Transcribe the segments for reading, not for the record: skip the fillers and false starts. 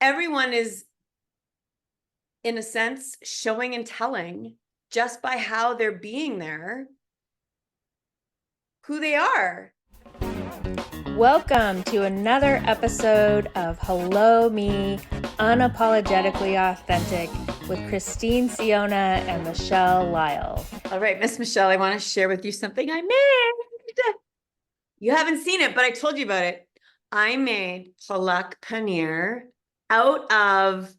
everyone is, in a sense, showing and telling just by how they're being there, who they are. Welcome to another episode of Hello Me, Unapologetically Authentic with Christine Siona and Michelle Lyle. All right, Miss Michelle, I want to share with you something I made. You haven't seen it, but I told you about it. I made palak paneer out of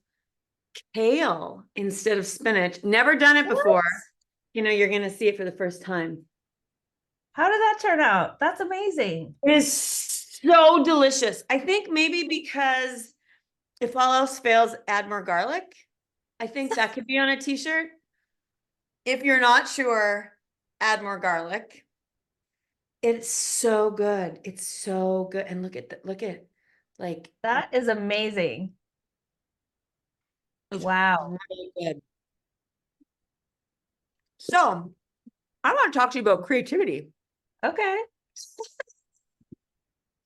kale instead of spinach. Never done it before. You're going to see it for the first time. How did that turn out? That's amazing. It is so delicious. I think maybe because if all else fails, add more garlic. I think that could be on a t-shirt. If you're not sure, add more garlic. It's so good. It's so good. And look at like that is amazing. Wow. Really good. So I want to talk to you about creativity. Okay.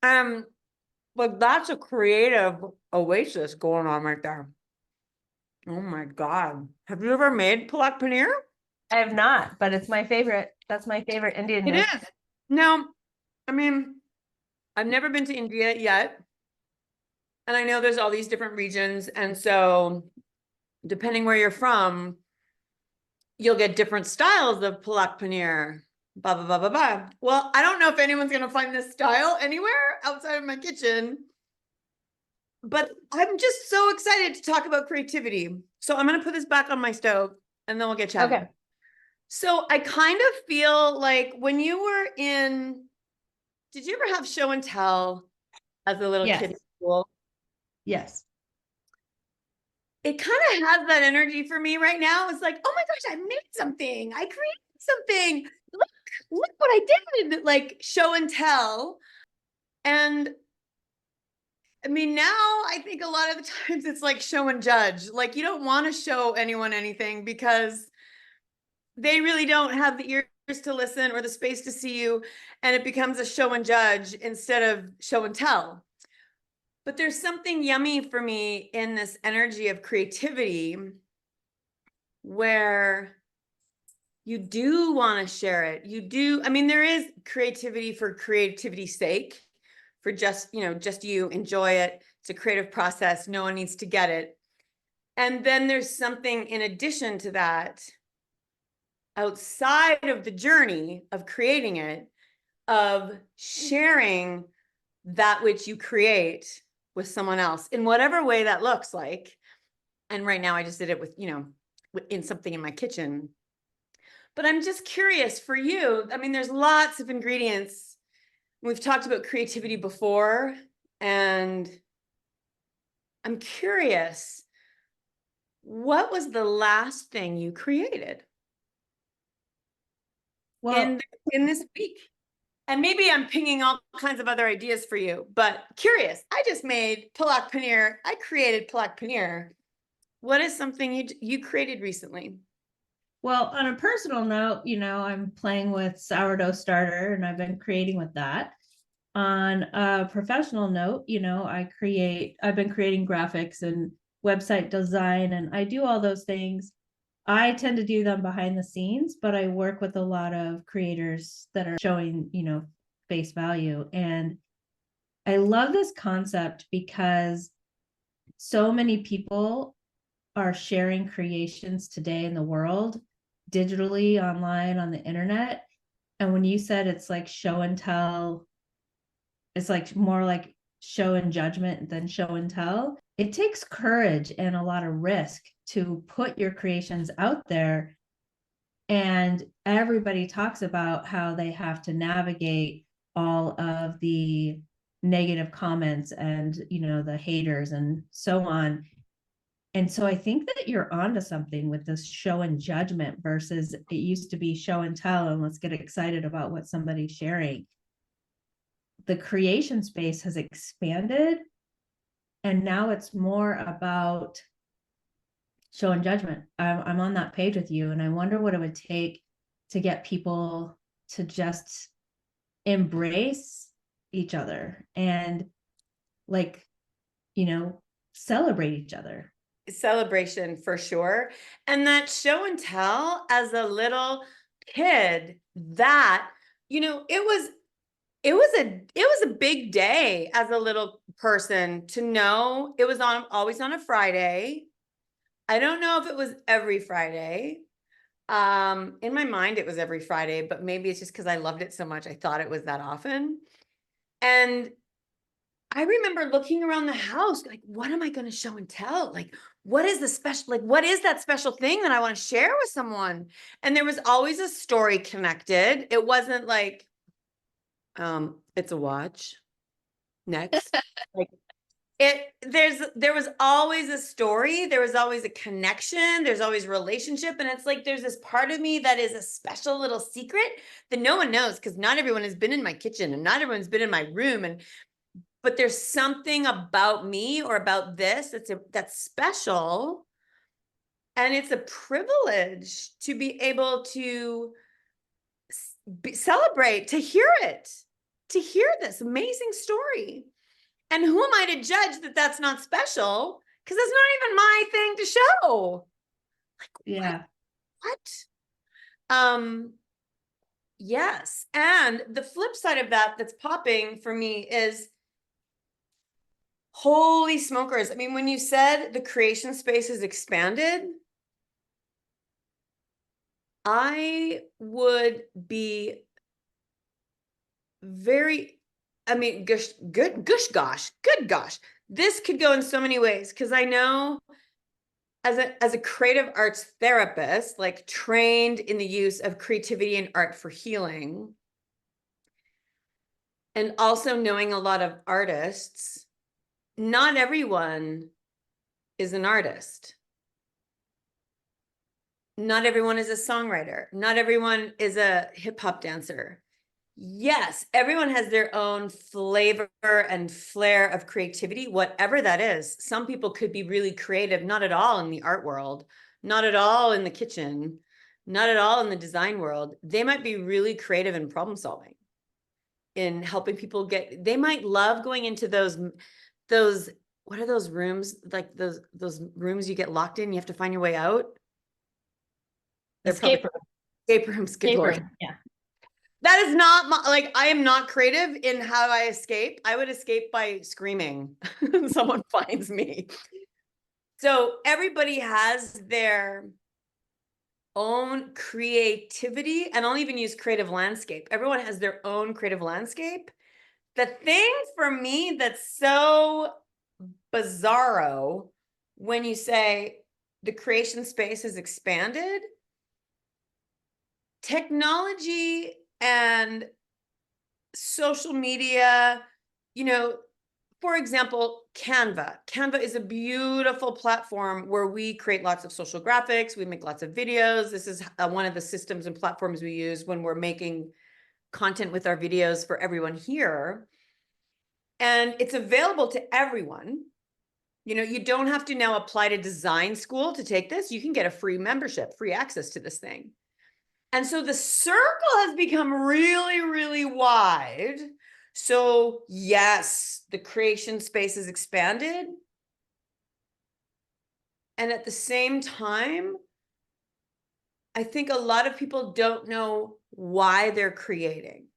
But that's a creative oasis going on right there. Oh my God. Have you ever made palak paneer? I have not, but it's my favorite. That's my favorite Indian dish. It is. Now, I've never been to India yet. And I know there's all these different regions. And so depending where you're from, you'll get different styles of palak paneer. Blah, blah, blah, blah, blah. Well, I don't know if anyone's going to find this style anywhere outside of my kitchen. But I'm just so excited to talk about creativity. So I'm going to put this back on my stove and then we'll get chatting. Okay. So I kind of feel like when you were did you ever have show and tell as a little kid in school? Yes. It kind of has that energy for me right now. It's like, oh my gosh, I made something. I created something. Look what I did. Like show and tell. And now I think a lot of the times it's like show and judge. Like you don't want to show anyone anything because they really don't have the ears to listen or the space to see you. And it becomes a show and judge instead of show and tell. But there's something yummy for me in this energy of creativity where you do want to share it. You do. There is creativity for creativity's sake, for just you enjoy it. It's a creative process. No one needs to get it. And then there's something in addition to that, outside of the journey of creating it, of sharing that which you create with someone else in whatever way that looks like. And right now I just did it with, in something in my kitchen. But I'm just curious for you. There's lots of ingredients. We've talked about creativity before, and I'm curious, what was the last thing you created in this week? And maybe I'm pinging all kinds of other ideas for you, but curious. I just made palak paneer. I created palak paneer. What is something you created recently? Well, on a personal note, I'm playing with sourdough starter and I've been creating with that. On a professional note, I've been creating graphics and website design, and I do all those things. I tend to do them behind the scenes, but I work with a lot of creators that are showing, face value. And I love this concept because so many people are sharing creations today in the world, digitally, online, on the internet. And when you said it's like show and tell, it's like more like show and judgment than show and tell. It takes courage and a lot of risk to put your creations out there. And everybody talks about how they have to navigate all of the negative comments and, the haters and so on. And so I think that you're onto something with this show and judgment versus it used to be show and tell and let's get excited about what somebody's sharing. The creation space has expanded, and now it's more about show and judgment. I'm on that page with you, and I wonder what it would take to get people to just embrace each other and celebrate each other. Celebration for sure. And that show and tell as a little kid, that, you know, it was a big day as a little person to know it was always on a Friday. I don't know if it was every Friday. In my mind, it was every Friday, but maybe it's just because I loved it so much. I thought it was that often. And I remember looking around the house, like, what am I going to show and tell? Like, what is the special, like, what is that special thing that I want to share with someone? And there was always a story connected. It wasn't like, it's a watch. Next. Like, there was always a story, there was always a connection, there's always relationship, and it's like there's this part of me that is a special little secret that no one knows, because not everyone has been in my kitchen and not everyone's been in my room, but there's something about me or about this that's special, and it's a privilege to be able to celebrate, to hear this amazing story. And who am I to judge that that's not special? Because that's not even my thing to show. Like, Yeah. what? Yes. And the flip side of that that's popping for me is, holy smokers. I mean, when you said the creation space is expanded, I would be very, I mean, good gosh. This could go in so many ways, because I know as a creative arts therapist, like trained in the use of creativity and art for healing, and also knowing a lot of artists, not everyone is an artist. Not everyone is a songwriter. Not everyone is a hip hop dancer. Yes, everyone has their own flavor and flair of creativity, whatever that is. Some people could be really creative, not at all in the art world, not at all in the kitchen, not at all in the design world. They might be really creative in problem solving, in helping people they might love going into those, what are those rooms? Like those rooms you get locked in, you have to find your way out. They're Escape probably escape rooms, good escape Lord. room. Yeah. That is not my, like, I am not creative in how I escape. I would escape by screaming. Someone finds me. So everybody has their own creativity, and I'll even use creative landscape. Everyone has their own creative landscape. The thing for me that's so bizarro when you say the creation space has expanded, technology and social media, you know, for example, Canva is a beautiful platform where we create lots of social graphics, we make lots of videos. This is one of the systems and platforms we use when we're making content with our videos for everyone here. And it's available to everyone. You know, you don't have to now apply to design school to take this. You can get a free membership, free access to this thing. And so the circle has become really, really wide. So yes, the creation space has expanded. And at the same time, I think a lot of people don't know why they're creating.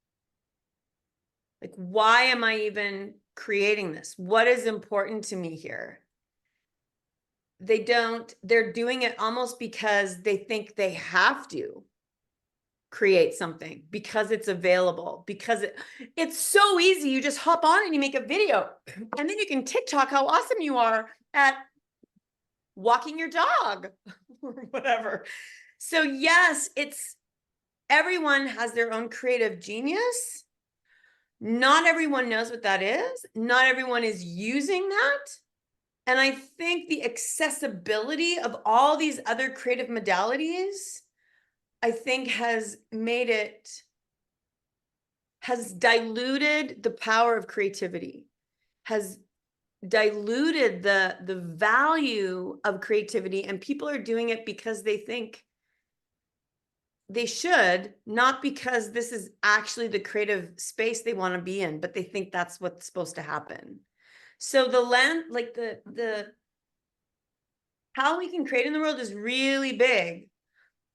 Like, why am I even creating this? What is important to me here? They're doing it almost because they think they have to create something because it's available, because it's so easy. You just hop on and you make a video, and then you can TikTok how awesome you are at walking your dog or whatever. So yes, everyone has their own creative genius. Not everyone knows what that is. Not everyone is using that. And I think the accessibility of all these other creative modalities, I think has diluted the power of creativity, has diluted the value of creativity, and people are doing it because they think they should, not because this is actually the creative space they want to be in, but they think that's what's supposed to happen. So the how we can create in the world is really big,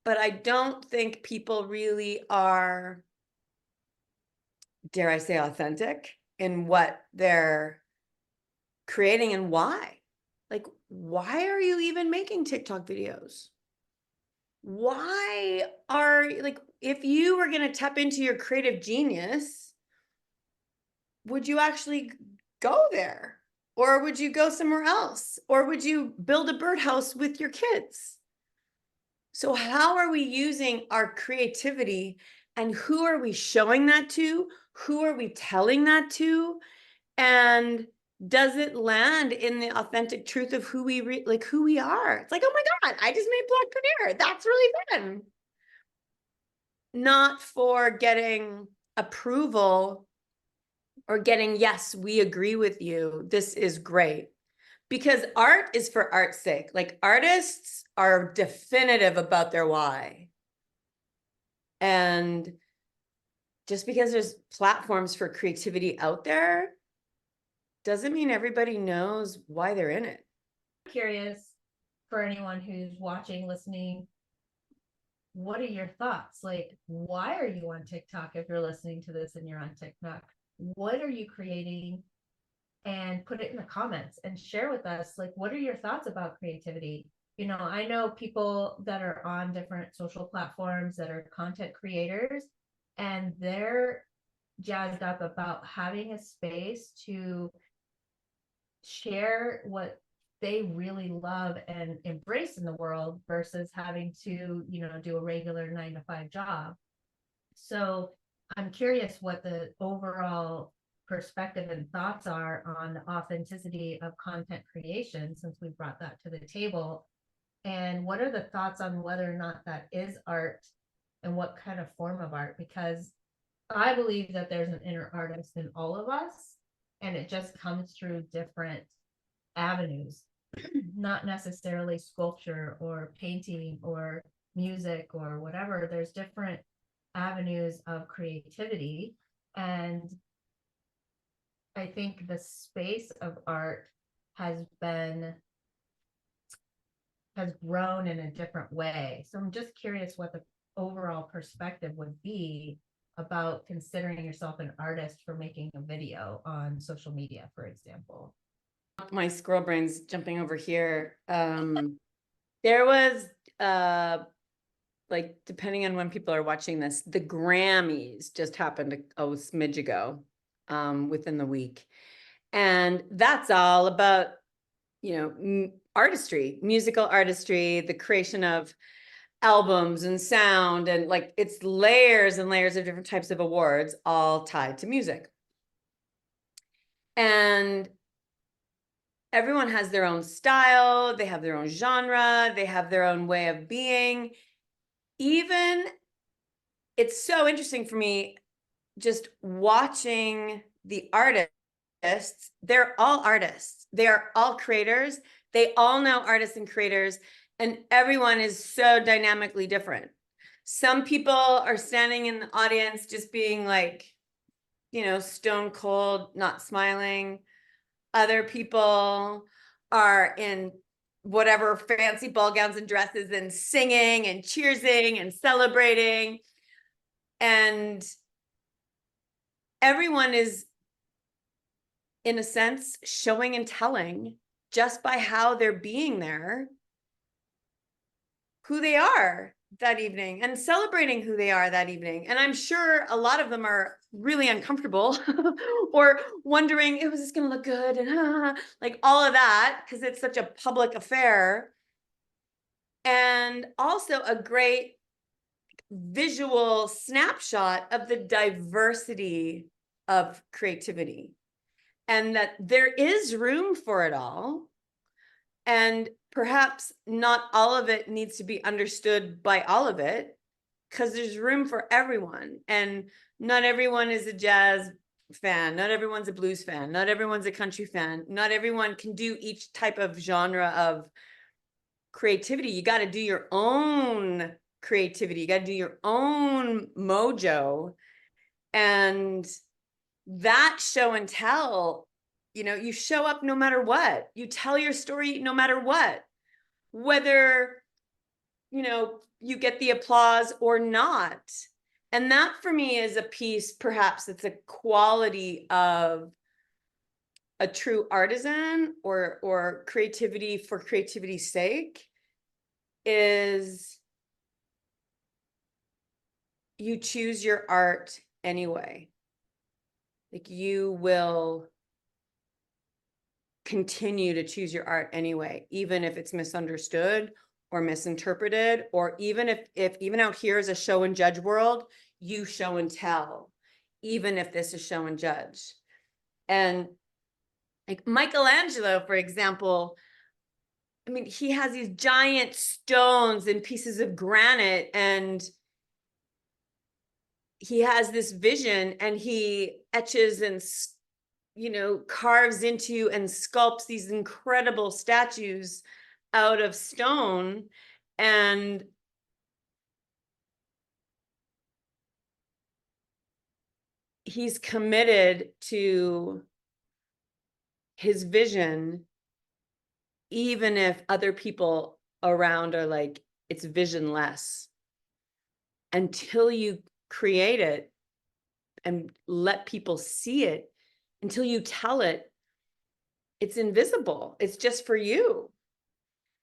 but I don't think people really are, dare I say, authentic in what they're creating and why. Like, why are you even making TikTok videos? Why are, like, if you were going to tap into your creative genius, would you actually go there? Or would you go somewhere else? Or would you build a birdhouse with your kids? So, how are we using our creativity, and who are we showing that to? Who are we telling that to? And does it land in the authentic truth of who we who we are? It's like, oh my God, I just made Black Paneer. That's really fun. Not for getting approval or getting, yes, we agree with you. This is great. Because art is for art's sake. Like, artists are definitive about their why. And just because there's platforms for creativity out there doesn't mean everybody knows why they're in it. Curious for anyone who's watching, listening, what are your thoughts? Like, why are you on TikTok if you're listening to this and you're on TikTok? What are you creating? And put it in the comments and share with us, like, what are your thoughts about creativity? You know, I know people that are on different social platforms that are content creators, and they're jazzed up about having a space to share what they really love and embrace in the world versus having to, you know, do a regular 9 to 5 job. So I'm curious what the overall perspective and thoughts are on the authenticity of content creation, since we brought that to the table. And what are the thoughts on whether or not that is art and what kind of form of art? Because I believe that there's an inner artist in all of us, and it just comes through different avenues, not necessarily sculpture or painting or music or whatever. There's different avenues of creativity. And I think the space of art has been has grown in a different way. So I'm just curious what the overall perspective would be about considering yourself an artist for making a video on social media, for example. My squirrel brain's jumping over here. There was like, depending on when people are watching this, the Grammys just happened a smidge ago, within the week. And that's all about, you know, artistry, musical artistry, the creation of albums and sound, and like, it's layers and layers of different types of awards, all tied to music. And everyone has their own style, they have their own genre, they have their own way of being. Even, it's so interesting for me just watching the artists. They're all artists, they are all creators, they all know artists and creators, and everyone is so dynamically different. Some people are standing in the audience just being like, you know, stone cold, not smiling. Other people are in whatever fancy ball gowns and dresses and singing and cheersing and celebrating. And everyone is, in a sense, showing and telling, just by how they're being there, who they are that evening and celebrating who they are that evening. And I'm sure a lot of them are really uncomfortable or wondering, was this going to look good? And like all of that, because it's such a public affair. And also a great visual snapshot of the diversity of creativity, and that there is room for it all. And perhaps not all of it needs to be understood by all of it, because there's room for everyone. And not everyone is a jazz fan, not everyone's a blues fan, not everyone's a country fan, not everyone can do each type of genre of creativity. You got to do your own creativity, you got to do your own mojo. And that show and tell, you know, you show up no matter what, you tell your story no matter what. whether, you get the applause or not. And that for me is a piece, perhaps it's a quality of a true artisan or creativity for creativity's sake, is you choose your art anyway. Like, you will continue to choose your art anyway, even if it's misunderstood or misinterpreted, or even if even out here is a show and judge world, you show and tell, even if this is show and judge. And like Michelangelo, for example, I mean, he has these giant stones and pieces of granite, and he has this vision, and he etches and carves into and sculpts these incredible statues out of stone. And he's committed to his vision, even if other people around are like, it's visionless. Until you create it and let people see it, until you tell it, it's invisible. It's just for you.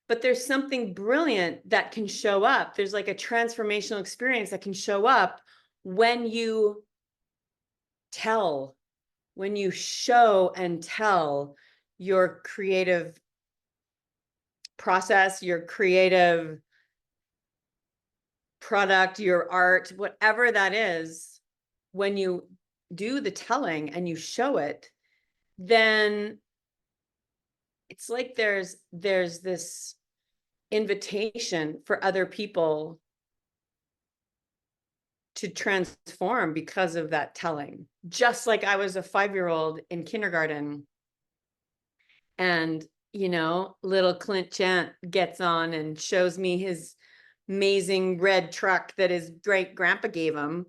But there's something brilliant that can show up. There's like a transformational experience that can show up when you tell, when you show and tell your creative process, your creative product, your art, whatever that is. When you do the telling and you show it, then it's like there's this invitation for other people to transform because of that telling. Just like I was a 5-year-old in kindergarten, and little Clint Chant gets on and shows me his amazing red truck that his great grandpa gave him,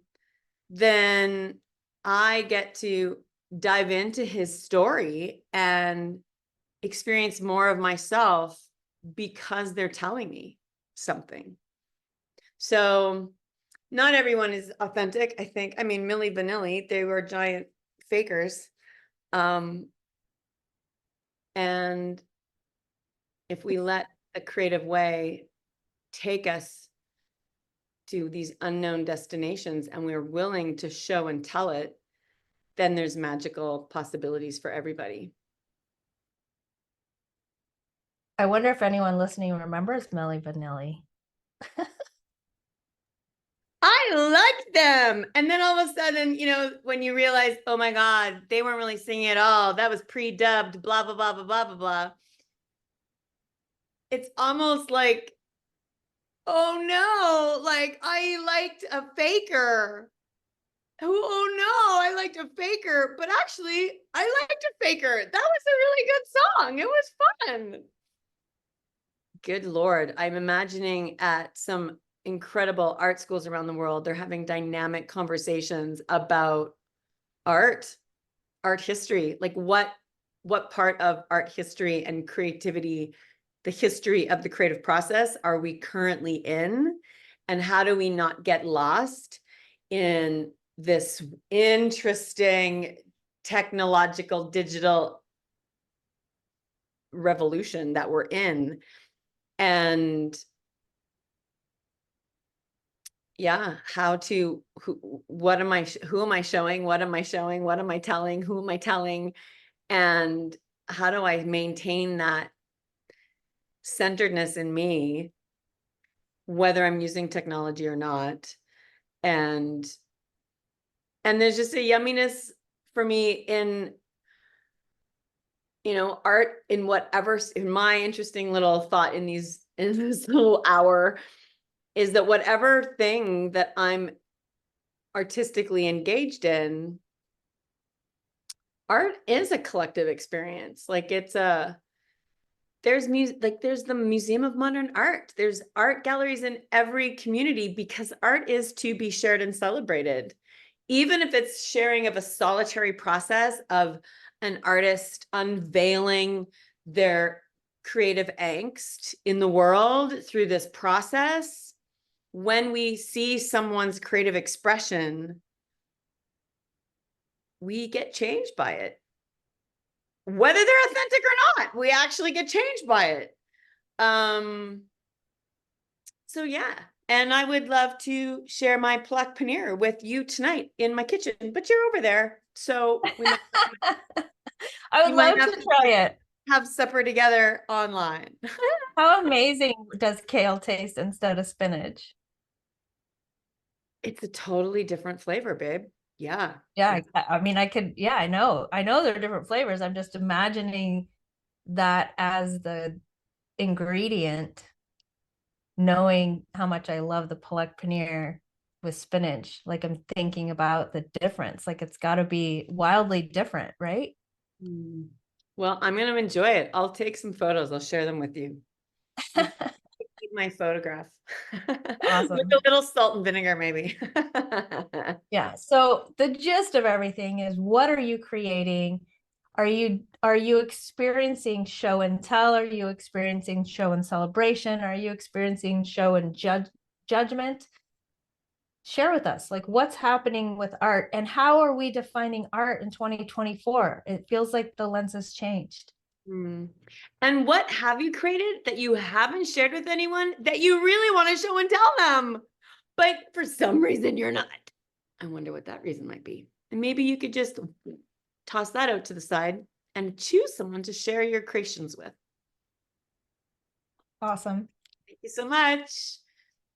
then I get to dive into his story and experience more of myself because they're telling me something. So not everyone is authentic, I think. I mean, Milli Vanilli, they were giant fakers. And if we let the creative way take us to these unknown destinations and we're willing to show and tell it, then there's magical possibilities for everybody. I wonder if anyone listening remembers Milli Vanilli. I liked them. And then all of a sudden, when you realize, oh my God, they weren't really singing at all. That was pre-dubbed, blah, blah, blah, blah, blah, blah, blah. It's almost like, oh no, like I liked a faker. Oh no, I liked a faker, but actually I liked a faker. That was a really good song. It was fun. Good Lord. I'm imagining at some incredible art schools around the world, they're having dynamic conversations about art history, like what part of art history and creativity, the history of the creative process, are we currently in, and how do we not get lost in this interesting technological digital revolution that we're in. And yeah, who am I showing, what am I showing, what am I telling, who am I telling, and how do I maintain that centeredness in me, whether I'm using technology or not. And there's just a yumminess for me in art, in whatever, in my interesting little thought in this little hour, is that whatever thing that I'm artistically engaged in, art is a collective experience. Like there's music, like there's the Museum of Modern Art. There's art galleries in every community because art is to be shared and celebrated. Even if it's sharing of a solitary process of an artist unveiling their creative angst in the world through this process, when we see someone's creative expression, we get changed by it. Whether they're authentic or not, we actually get changed by it. So yeah, and I would love to share my palak paneer with you tonight in my kitchen, but you're over there, so I you would might love have to to try it. have supper together online. How amazing does kale taste instead of spinach? It's a totally different flavor, babe. Yeah. Yeah, I mean, yeah, I know they're different flavors. I'm just imagining that as the ingredient, knowing how much I love the palak paneer with spinach. Like I'm thinking about the difference. Like it's got to be wildly different, right? Mm. Well, I'm going to enjoy it. I'll take some photos. I'll share them with you. You keep my photograph with a Awesome. little salt and vinegar, maybe. Yeah. So the gist of everything is, what are you creating? Are you experiencing show and tell? Are you experiencing show and celebration? Are you experiencing show and judgment? Share with us, like, what's happening with art and how are we defining art in 2024? It feels like the lens has changed. Hmm. And what have you created that you haven't shared with anyone that you really want to show and tell them, but for some reason you're not? I wonder what that reason might be. And maybe you could just toss that out to the side and choose someone to share your creations with. Awesome. Thank you so much.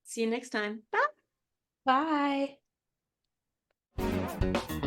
See you next time. Bye. Bye.